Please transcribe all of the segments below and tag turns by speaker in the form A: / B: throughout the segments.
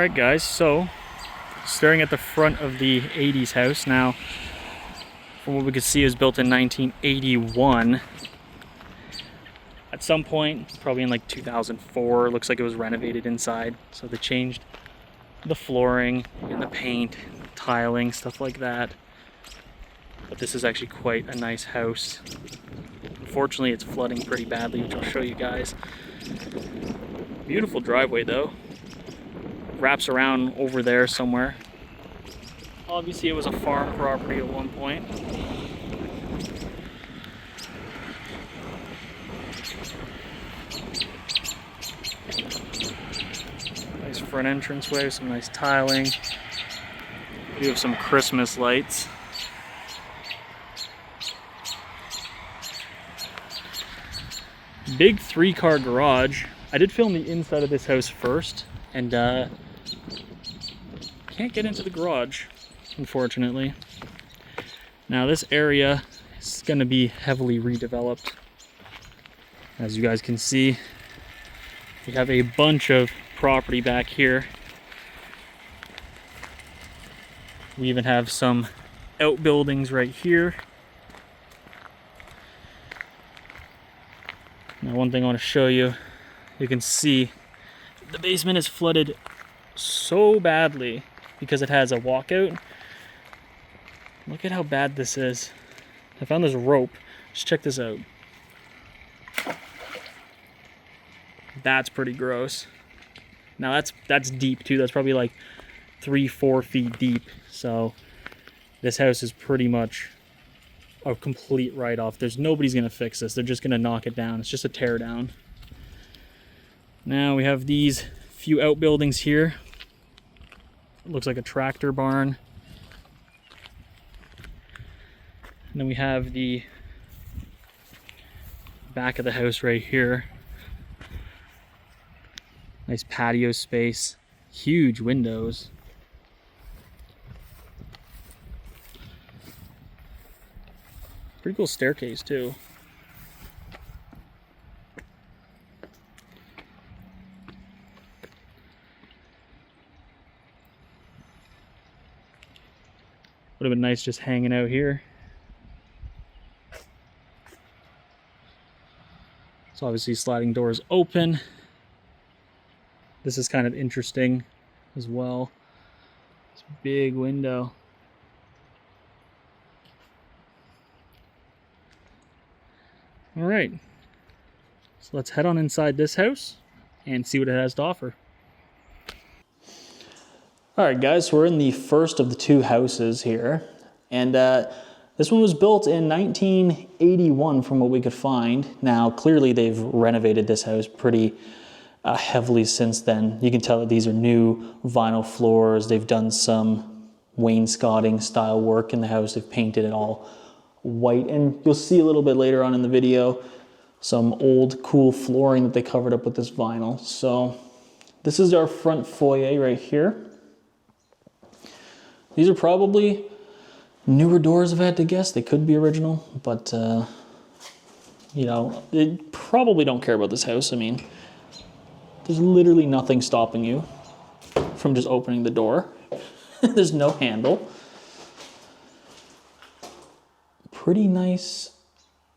A: Alright guys, so staring at the front of the 80s house now. From what we could see, it was built in 1981. At some point, probably in like 2004, it looks like it was renovated inside. So they changed the flooring and the paint, tiling, stuff like that. But this is actually quite a nice house. Unfortunately, it's flooding pretty badly, which I'll show you guys. Beautiful driveway though. Wraps around over there somewhere. Obviously it was a farm property at one point. Nice front entranceway, some nice tiling. We have some Christmas lights. Big 3-car garage. I did film the inside of this house first, and can't get into the garage, unfortunately. Now this area is going to be heavily redeveloped. As you guys can see, we have a bunch of property back here. We even have some outbuildings right here. Now one thing I want to show you, you can see the basement is flooded so badly because it has a walkout. Look at how bad this is. I found this rope. Just check this out. That's pretty gross. Now that's deep too. That's probably like 3-4 feet deep. So this house is pretty much a complete write-off. Nobody's gonna fix this. They're just gonna knock it down. It's just a tear down. Now we have these few outbuildings here. It looks like a tractor barn. And then we have the back of the house right here. Nice patio space, huge windows. Pretty cool staircase too. Would have been nice just hanging out here. So obviously sliding doors open. This is kind of interesting as well. This big window. All right, so let's head on inside this house and see what it has to offer. All right, guys, so we're in the first of the two houses here. And this one was built in 1981 from what we could find. Now, clearly they've renovated this house pretty heavily since then. You can tell that these are new vinyl floors. They've done some wainscoting style work in the house. They've painted it all white. And you'll see a little bit later on in the video some old cool flooring that they covered up with this vinyl. So this is our front foyer right here. These are probably newer doors, if I had to guess. They could be original, but you know, they probably don't care about this house. I mean, there's literally nothing stopping you from just opening the door. There's no handle. Pretty nice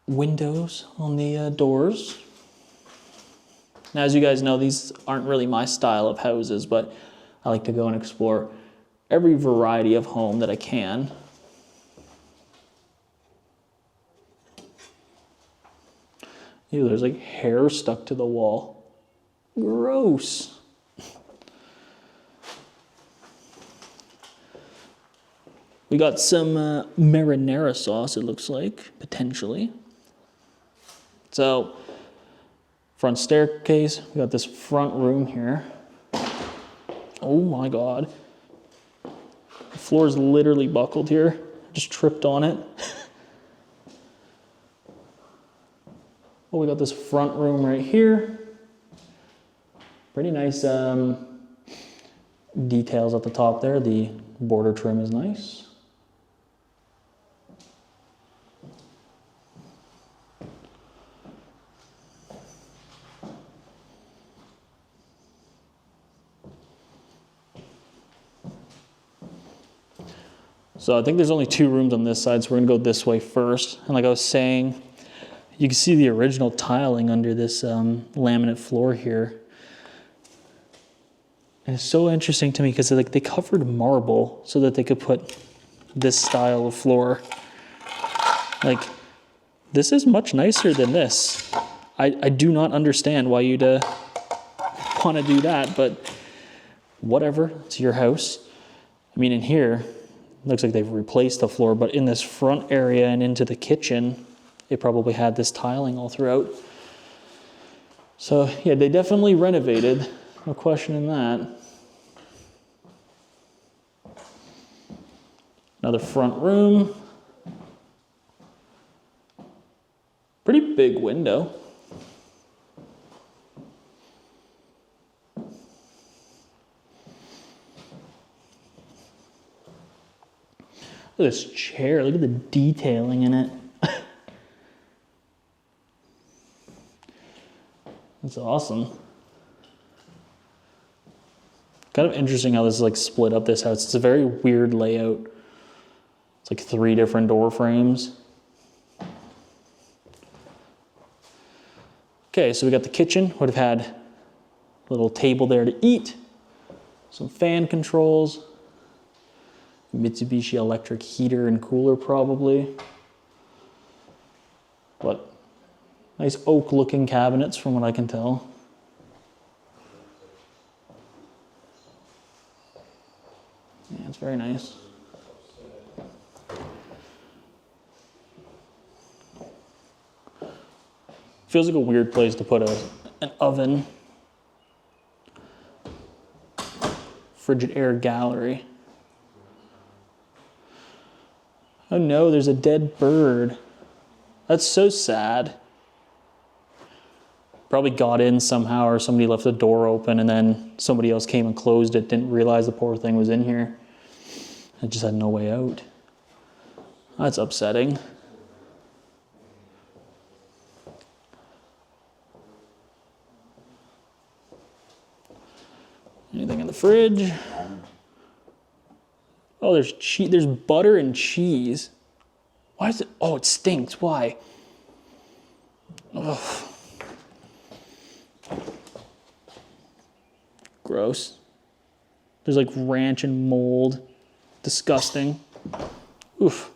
A: windows on the doors. Now, as you guys know, these aren't really my style of houses, but I like to go and explore every variety of home that I can. Ew, there's like hair stuck to the wall. Gross. We got some marinara sauce, it looks like, potentially. So, front staircase, we got this front room here. Oh my God. The floor is literally buckled here. Just tripped on it. Well, we got this front room right here. Pretty nice details at the top there. The border trim is nice. So I think there's only 2 rooms on this side, so we're gonna go this way first. And like I was saying, you can see the original tiling under this laminate floor here. And it's so interesting to me because like they covered marble so that they could put this style of floor. Like, this is much nicer than this. I do not understand why you'd want to do that, but whatever, it's your house. I mean, in here, looks like they've replaced the floor, but in this front area and into the kitchen, it probably had this tiling all throughout. So yeah, they definitely renovated, no question in that. Another front room. Pretty big window. Look at this chair, look at the detailing in it. That's awesome. Kind of interesting how this is like split up this house. It's a very weird layout. It's like 3 different door frames. Okay, so we got the kitchen. Would have had a little table there to eat. Some fan controls. Mitsubishi electric heater and cooler probably. But nice oak looking cabinets from what I can tell. Yeah, it's very nice. Feels like a weird place to put an oven. Frigid air gallery. Oh no, there's a dead bird. That's so sad. Probably got in somehow, or somebody left the door open and then somebody else came and closed it, didn't realize the poor thing was in here. It just had no way out. That's upsetting. Anything in the fridge? Oh, there's butter and cheese. Why is it? Oh, it stinks. Why? Ugh. Gross. There's like ranch and mold. Disgusting. Oof.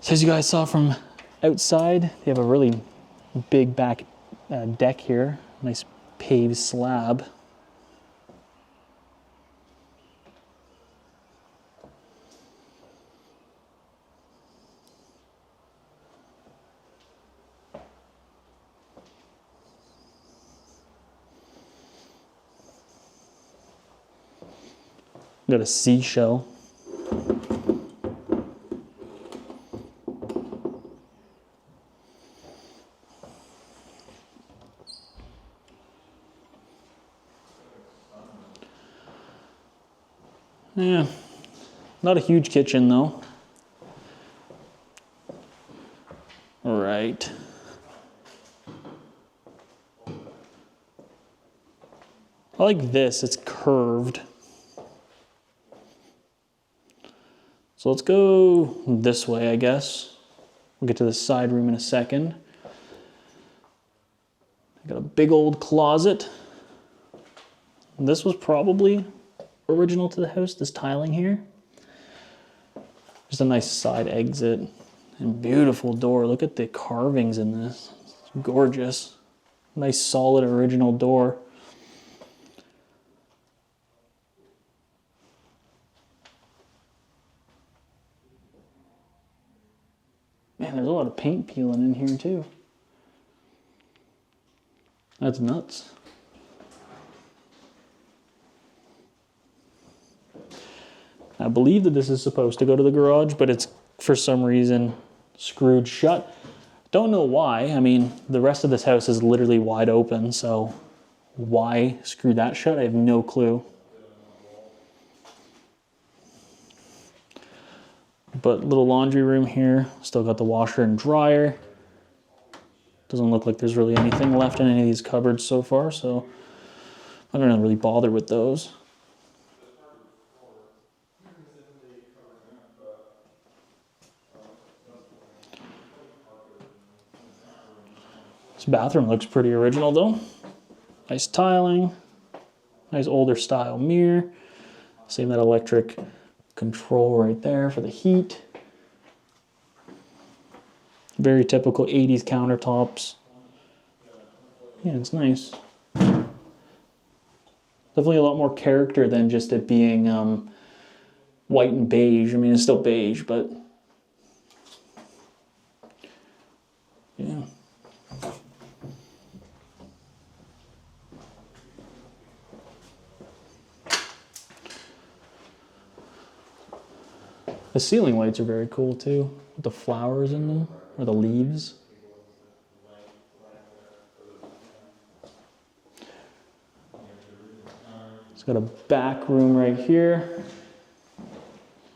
A: So as you guys saw from outside, they have a really big back deck here. Nice paved slab. Got a seashell. Yeah, not a huge kitchen though. All right. I like this, it's curved. So let's go this way, I guess. We'll get to the side room in a second. I got a big old closet. This was probably original to the house, this tiling here. Just a nice side exit and beautiful door. Look at the carvings in this. It's gorgeous. Nice solid original door. Man, there's a lot of paint peeling in here too. That's nuts. I believe that this is supposed to go to the garage, but it's for some reason screwed shut. Don't know why. I mean, the rest of this house is literally wide open, so why screw that shut? I have no clue. But little laundry room here. Still got the washer and dryer. Doesn't look like there's really anything left in any of these cupboards so far, so I'm not gonna really bother with those. bathroom looks pretty original though. Nice tiling, nice older style mirror. Same that electric control right there for the heat. Very typical 80s countertops. Yeah, it's nice. Definitely a lot more character than just it being white and beige. I mean, it's still beige, but yeah. The ceiling lights are very cool too, with the flowers in them, or the leaves. It's got a back room right here.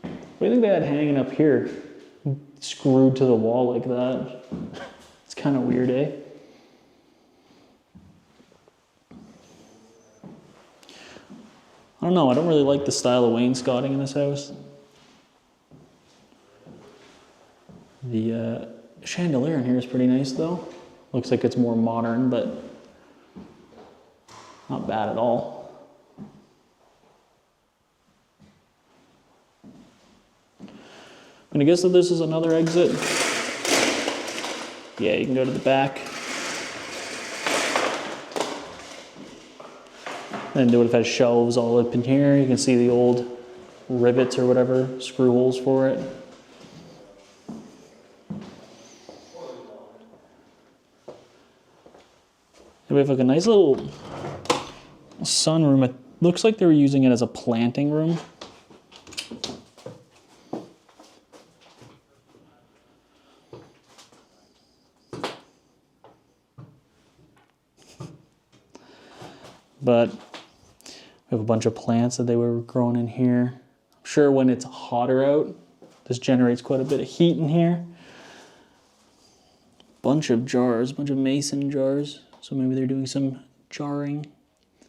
A: What do you think they had hanging up here? Screwed to the wall like that. It's kind of weird, eh? I don't know, I don't really like the style of wainscoting in this house. The chandelier in here is pretty nice though. Looks like it's more modern, but not bad at all. I'm gonna guess that this is another exit. Yeah, you can go to the back. And it would have had shelves all up in here. You can see the old rivets or whatever, screw holes for it. We have like a nice little sunroom. It looks like they were using it as a planting room. But we have a bunch of plants that they were growing in here. I'm sure when it's hotter out, this generates quite a bit of heat in here. Bunch of jars, bunch of mason jars. So maybe they're doing some jarring. It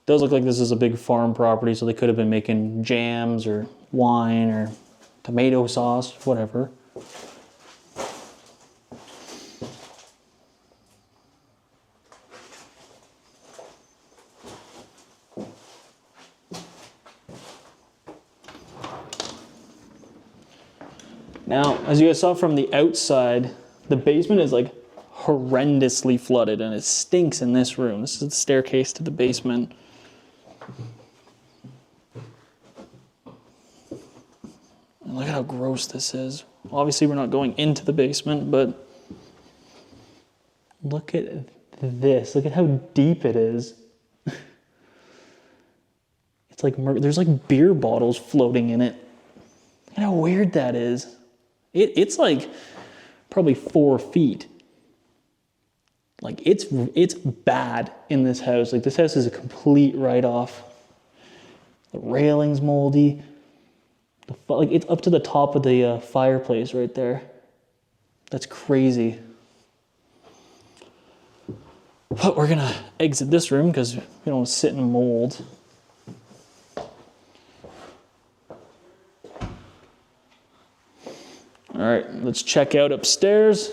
A: does look like this is a big farm property, so they could have been making jams or wine or tomato sauce, whatever. Now, as you guys saw from the outside, the basement is like horrendously flooded and it stinks in this room. This is the staircase to the basement. And look at how gross this is. Obviously we're not going into the basement, but look at this. Look at how deep it is. It's like, there's like beer bottles floating in it. Look at how weird that is. It's like probably 4 feet. Like it's bad in this house. Like this house is a complete write-off. The railing's moldy. Like it's up to the top of the fireplace right there. That's crazy. But we're gonna exit this room because we don't want to sit in mold. All right, let's check out upstairs.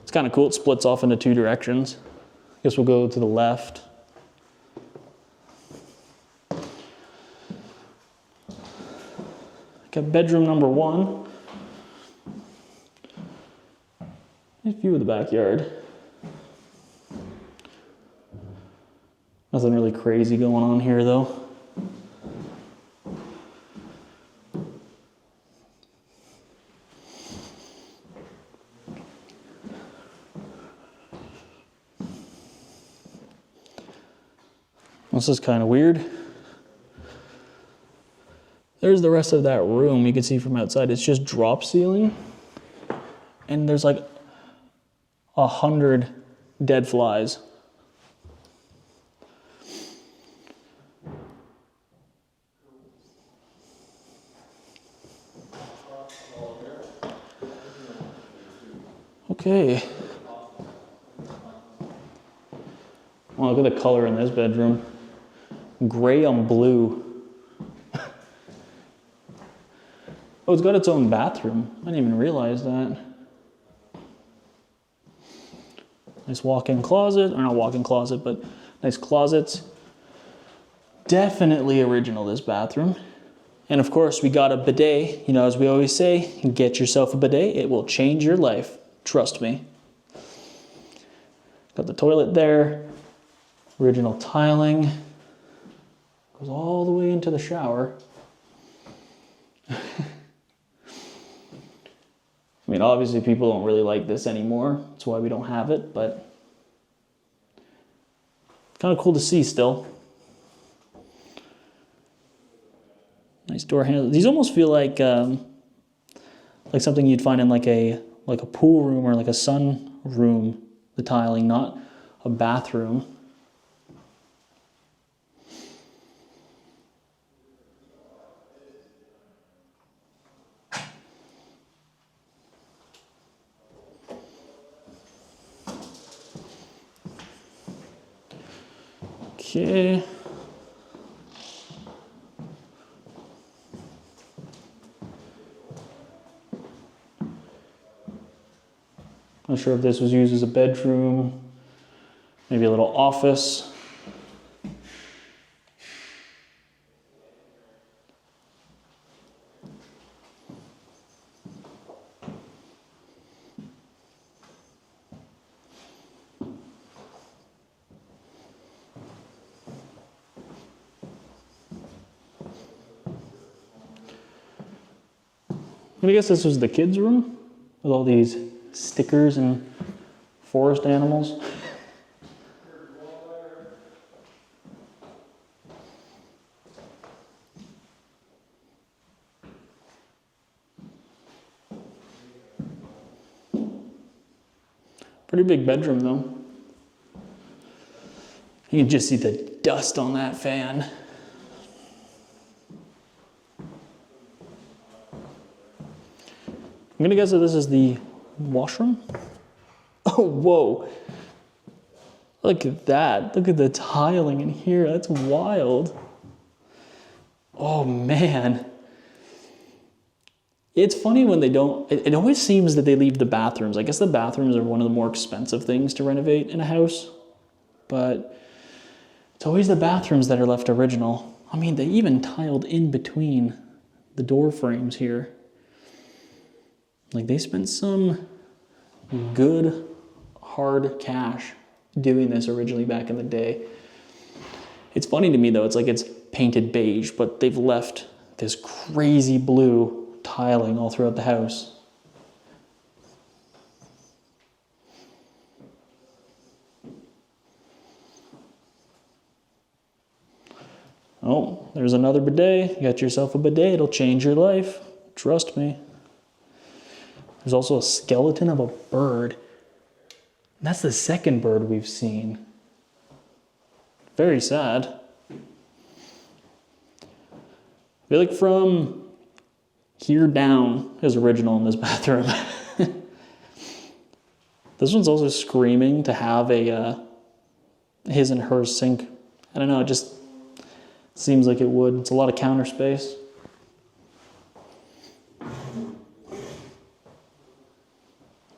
A: It's kind of cool. It splits off into 2 directions. I guess we'll go to the left. Got bedroom number 1. Nice view of the backyard. Nothing really crazy going on here though. This is kind of weird. There's the rest of that room. You can see from outside, it's just drop ceiling. And there's like 100 dead flies. Okay. Well, look at the color in this bedroom. Gray on blue. Oh, it's got its own bathroom. I didn't even realize that. Nice walk-in closet, or not walk-in closet, but nice closets. Definitely original, this bathroom. And of course, we got a bidet. You know, as we always say, get yourself a bidet. It will change your life. Trust me. Got the toilet there. Original tiling. Goes all the way into the shower. I mean, obviously people don't really like this anymore. That's why we don't have it, but it's kind of cool to see still. Nice door handles. These almost feel like something you'd find in like a pool room or like a sun room. The tiling, not a bathroom. Okay. Not sure if this was used as a bedroom, maybe a little office. I guess this was the kids' room with all these stickers and forest animals. Pretty big bedroom though. You can just see the dust on that fan. I'm gonna guess that this is the washroom. Oh, whoa. Look at that. Look at the tiling in here. That's wild. Oh, man. It's funny when they don't, it always seems that they leave the bathrooms. I guess the bathrooms are one of the more expensive things to renovate in a house, but it's always the bathrooms that are left original. I mean, they even tiled in between the door frames here. Like, they spent some good, hard cash doing this originally back in the day. It's funny to me, though. It's like it's painted beige, but they've left this crazy blue tiling all throughout the house. Oh, there's another bidet. You got yourself a bidet. It'll change your life. Trust me. There's also a skeleton of a bird. And that's the second bird we've seen. Very sad. I feel like from here down is original in this bathroom. This one's also screaming to have a his and her sink. I don't know, it just seems like it would. It's a lot of counter space.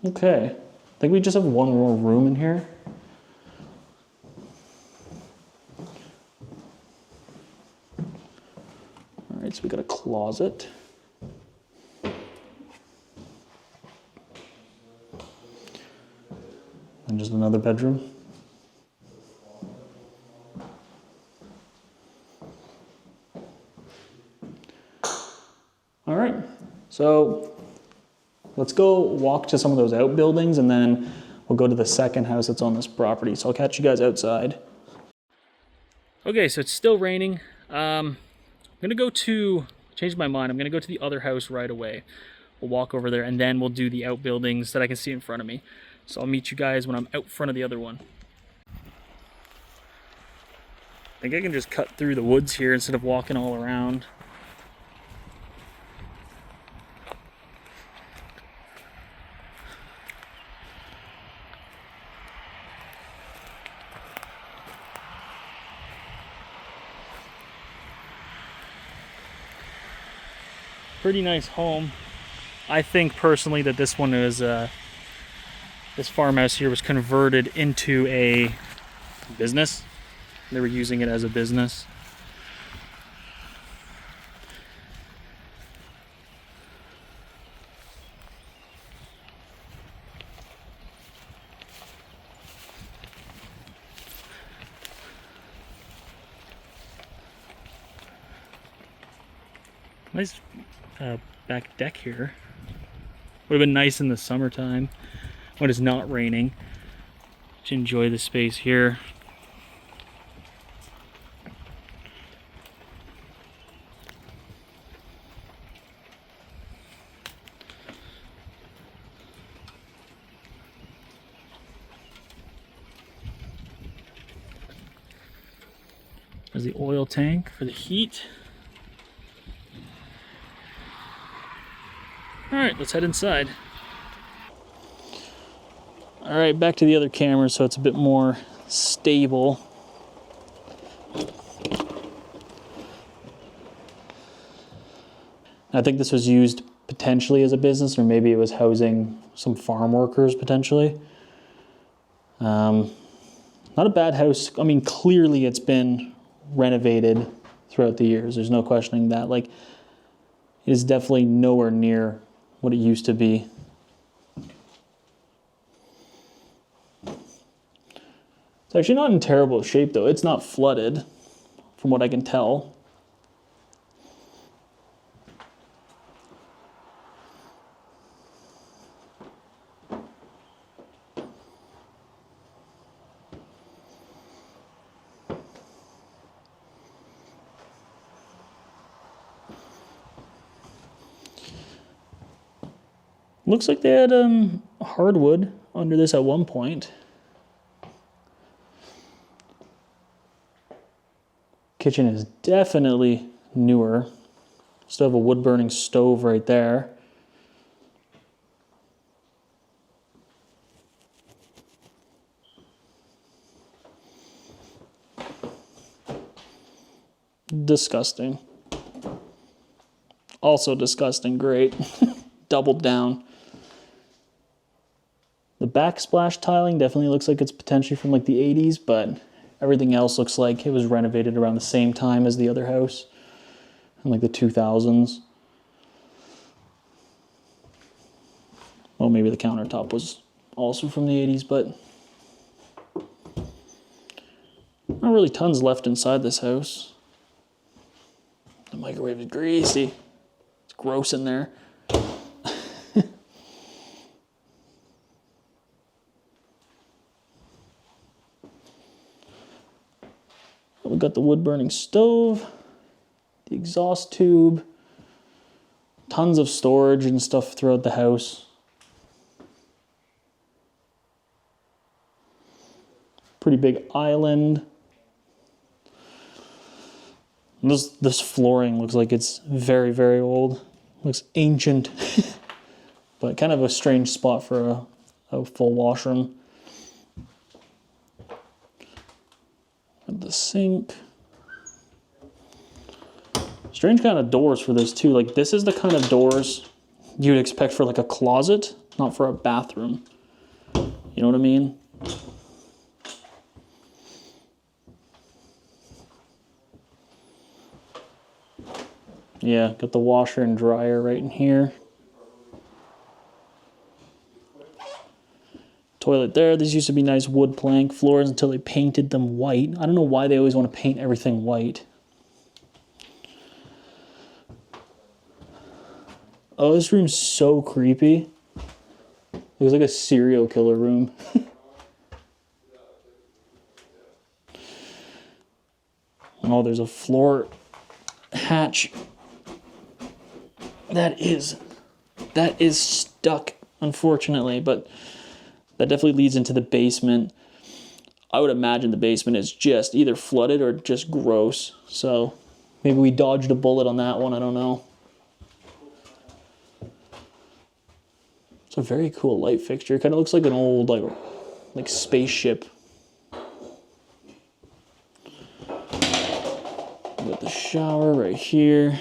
A: Okay, I think we just have one more room in here. All right, so we got a closet. And just another bedroom. All right, so let's go walk to some of those outbuildings and then we'll go to the second house that's on this property. So I'll catch you guys outside. Okay, so it's still raining. I'm gonna change my mind. I'm gonna go to the other house right away. We'll walk over there and then we'll do the outbuildings that I can see in front of me. So I'll meet you guys when I'm out front of the other one. I think I can just cut through the woods here instead of walking all around. Pretty nice home. I think personally that this one is, this farmhouse here was converted into a business. They were using it as a business. Nice back deck here. Would have been nice in the summertime when it's not raining to enjoy the space here. There's the oil tank for the heat. All right, let's head inside. All right, back to the other camera so it's a bit more stable. I think this was used potentially as a business, or maybe it was housing some farm workers potentially. Not a bad house. I mean, clearly it's been renovated throughout the years. There's no questioning that. Like, it is definitely nowhere near what it used to be. It's actually not in terrible shape though. It's not flooded, from what I can tell. Looks like they had hardwood under this at one point. Kitchen is definitely newer. Still have a wood burning stove right there. Disgusting. Also disgusting, great. Doubled down. The backsplash tiling definitely looks like it's potentially from like the 80s, but everything else looks like it was renovated around the same time as the other house in like the 2000s. Well, maybe the countertop was also from the 80s, but not really tons left inside this house. The microwave is greasy. It's gross in there. We've got the wood burning stove, the exhaust tube, tons of storage and stuff throughout the house. Pretty big island. This flooring looks like it's very, very old. Looks ancient, but kind of a strange spot for a full washroom. The sink. Strange kind of doors for this too. Like, this is the kind of doors you'd expect for like a closet, not for a bathroom. You know what I mean? Yeah, got the washer and dryer right in here. Toilet there. These used to be nice wood plank floors until they painted them white. I don't know why they always want to paint everything white. Oh, this room's so creepy. It looks like a serial killer room. Oh, there's a floor hatch. That is stuck, unfortunately, but that definitely leads into the basement. I would imagine the basement is just either flooded or just gross. So maybe we dodged a bullet on that one. I don't know. It's a very cool light fixture. It kind of looks like an old like spaceship. We got the shower right here.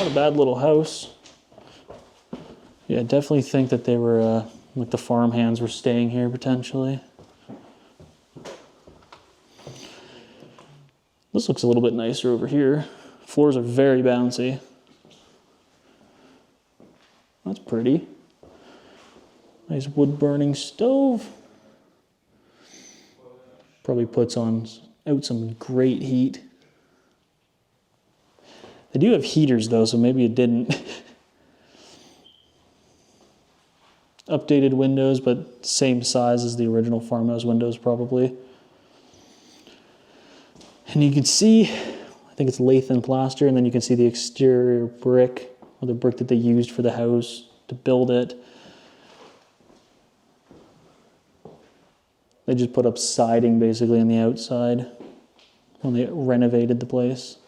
A: not a bad little house. Yeah, I definitely think that they were, like the farm hands were staying here potentially. This looks a little bit nicer over here. Floors are very bouncy. That's pretty. Nice wood burning stove. Probably puts out some great heat. They do have heaters though, so maybe it didn't. Updated windows, but same size as the original farmhouse windows probably. And you can see, I think it's lath and plaster, and then you can see the exterior brick, or the brick that they used for the house to build it. They just put up siding basically on the outside when they renovated the place.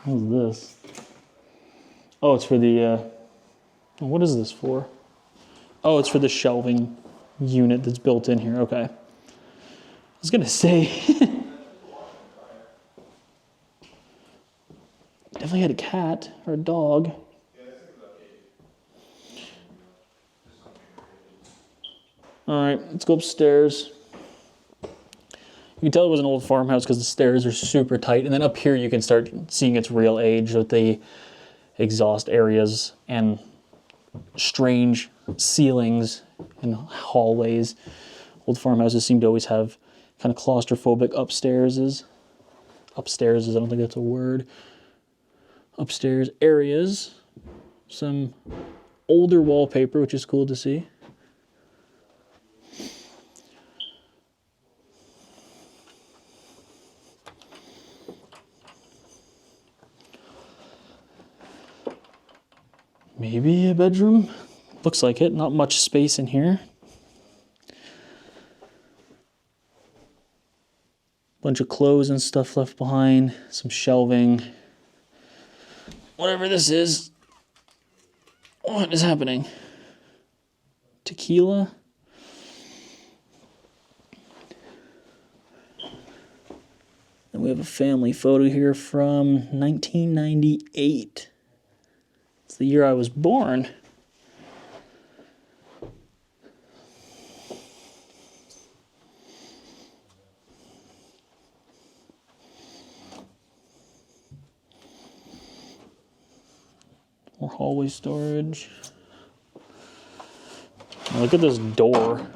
A: What is this? Oh, it's for the, what is this for? Oh, it's for the shelving unit that's built in here. Okay. I was gonna say, definitely had a cat or a dog. All right, let's go upstairs. You can tell it was an old farmhouse because the stairs are super tight. And then up here you can start seeing its real age with the exhaust areas and strange ceilings and hallways. Old farmhouses seem to always have kind of claustrophobic upstairs, I don't think that's a word. Upstairs areas. Some older wallpaper, which is cool to see. Maybe a bedroom. Looks like it. Not much space in here. Bunch of clothes and stuff left behind. Some shelving. Whatever this is. What is happening? Tequila? And we have a family photo here from 1998. It's the year I was born. More hallway storage. Now look at this door.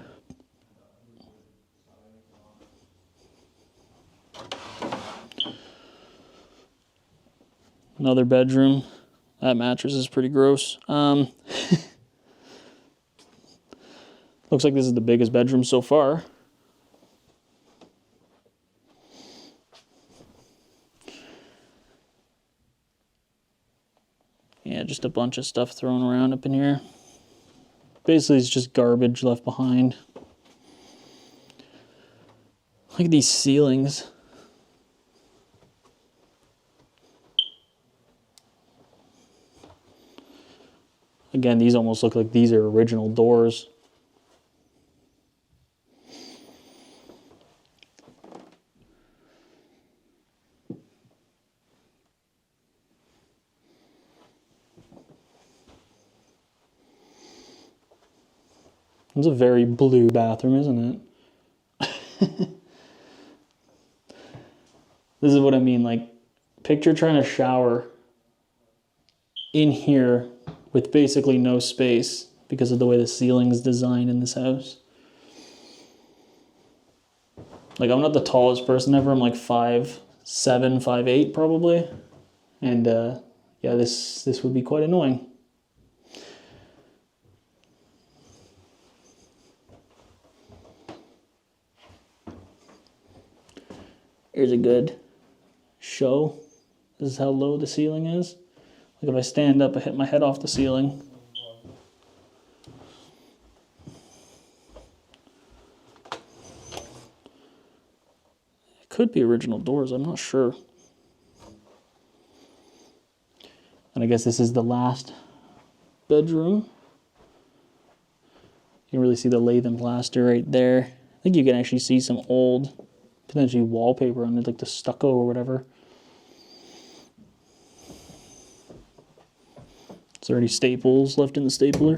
A: Another bedroom. That mattress is pretty gross. Looks like this is the biggest bedroom so far. Yeah, just a bunch of stuff thrown around up in here. Basically, it's just garbage left behind. Look at these ceilings. Again, these almost look like these are original doors. It's a very blue bathroom, isn't it? This is what I mean, like, picture trying to shower in here with basically no space because of the way the ceiling's designed in this house. Like, I'm not the tallest person ever. I'm like 5'7", 5'8", probably. And yeah, this would be quite annoying. Here's a good show. This is how low the ceiling is. Like if I stand up, I hit my head off the ceiling. It could be original doors, I'm not sure. And I guess this is the last bedroom. You can really see the lath and plaster right there. I think you can actually see some old, potentially wallpaper on it, like the stucco or whatever. Is there any staples left in the stapler?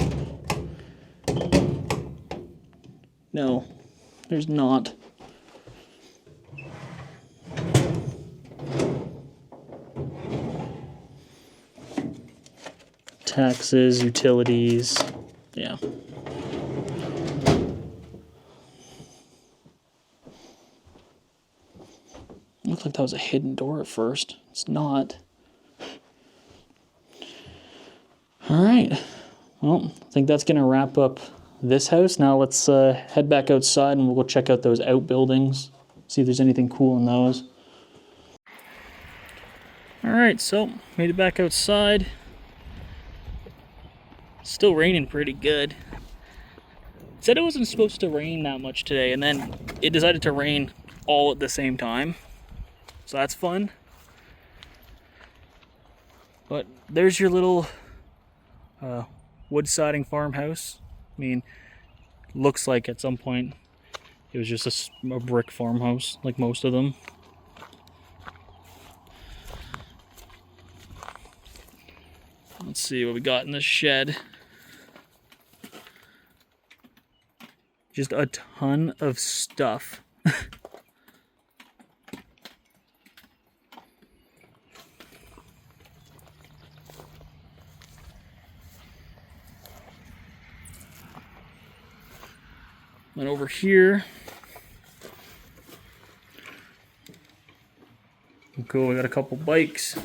A: No, there's not. Taxes, utilities, yeah. Looked like that was a hidden door at first. It's not. All right. Well, I think that's going to wrap up this house. Now let's head back outside and we'll go check out those outbuildings, see if there's anything cool in those. All right, so made it back outside. Still raining pretty good. It said it wasn't supposed to rain that much today, and then it decided to rain all at the same time. So that's fun. But there's your little wood siding farmhouse. I mean, looks like at some point it was just a brick farmhouse, like most of them. Let's see what we got in this shed. Just a ton of stuff. And over here, cool, we got a couple bikes.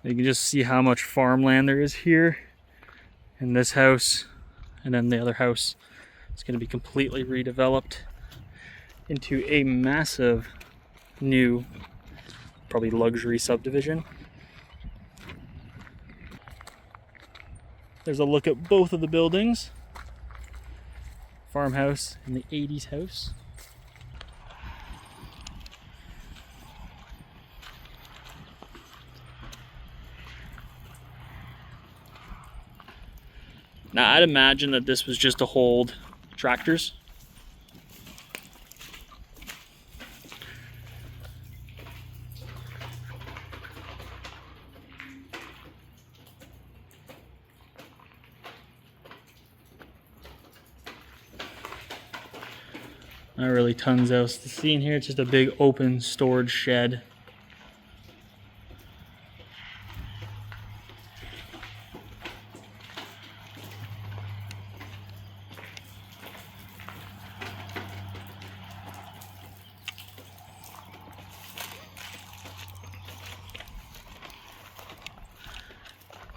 A: You can just see how much farmland there is here in this house, and then the other house is going to be completely redeveloped into a massive new, probably luxury subdivision. There's a look at both of the buildings. Farmhouse and the 80s house. Now I'd imagine that this was just to hold tractors. Not really tons else to see in here. It's just a big open storage shed.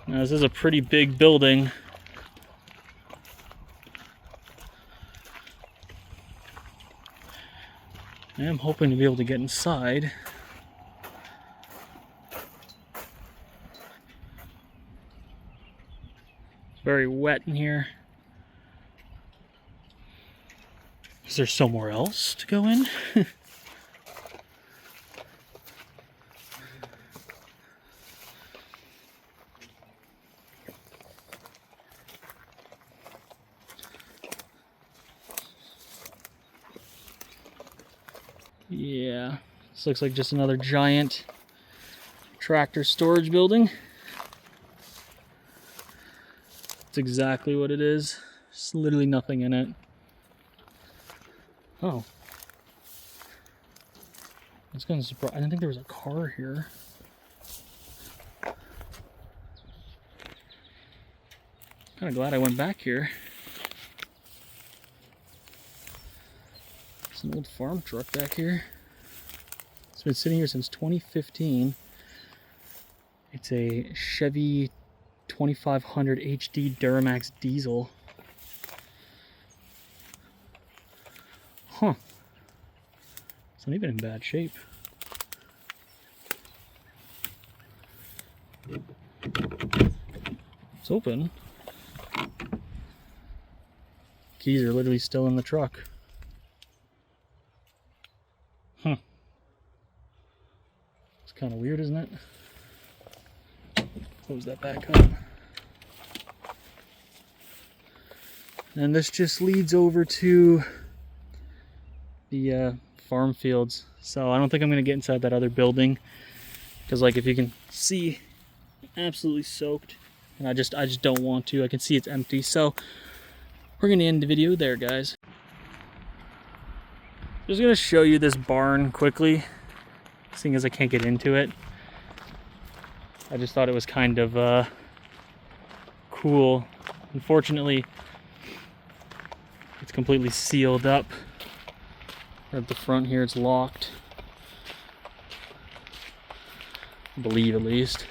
A: Now this is a pretty big building. I am hoping to be able to get inside. It's very wet in here. Is there somewhere else to go in? Yeah, this looks like just another giant tractor storage building. That's exactly what it is. There's literally nothing in it. Oh. It's kind of surprised. I didn't think there was a car here. Kind of glad I went back here. There's an old farm truck back here. It's been sitting here since 2015. It's a Chevy 2500 HD Duramax diesel. Huh. It's not even in bad shape. It's open. keys are literally still in the truck. It's kind of weird, isn't it? Close that back up. And this just leads over to the farm fields. So I don't think I'm gonna get inside that other building because, like, if you can see, absolutely soaked, and I just don't want to. I can see it's empty, so we're gonna end the video there, guys. Just gonna show you this barn quickly, seeing as I can't get into it. I just thought it was kind of cool. Unfortunately, it's completely sealed up. At the front here, it's locked. I believe, at least.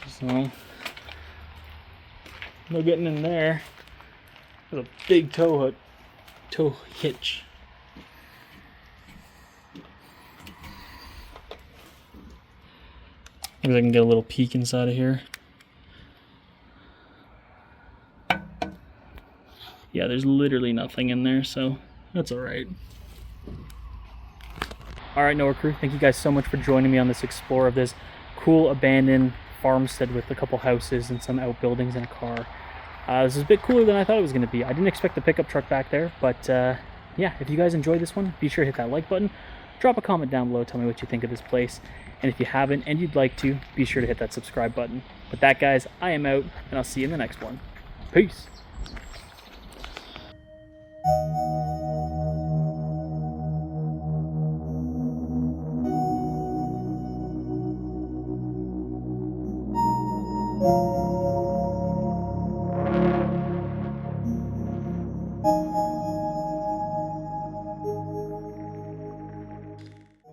A: So, no getting in there. There's a big tow hitch. Maybe I can get a little peek inside of here. Yeah, there's literally nothing in there, so that's all right. All right, Noah crew, thank you guys so much for joining me on this explore of this cool abandoned farmstead with a couple houses and some outbuildings and a car. This is a bit cooler than I thought it was going to be. I didn't expect the pickup truck back there, but yeah, if you guys enjoyed this one, be sure to hit that like button. Drop a comment down below, tell me what you think of this place. And if you haven't and you'd like to, be sure to hit that subscribe button. With that, guys, I am out, and I'll see you in the next one. Peace.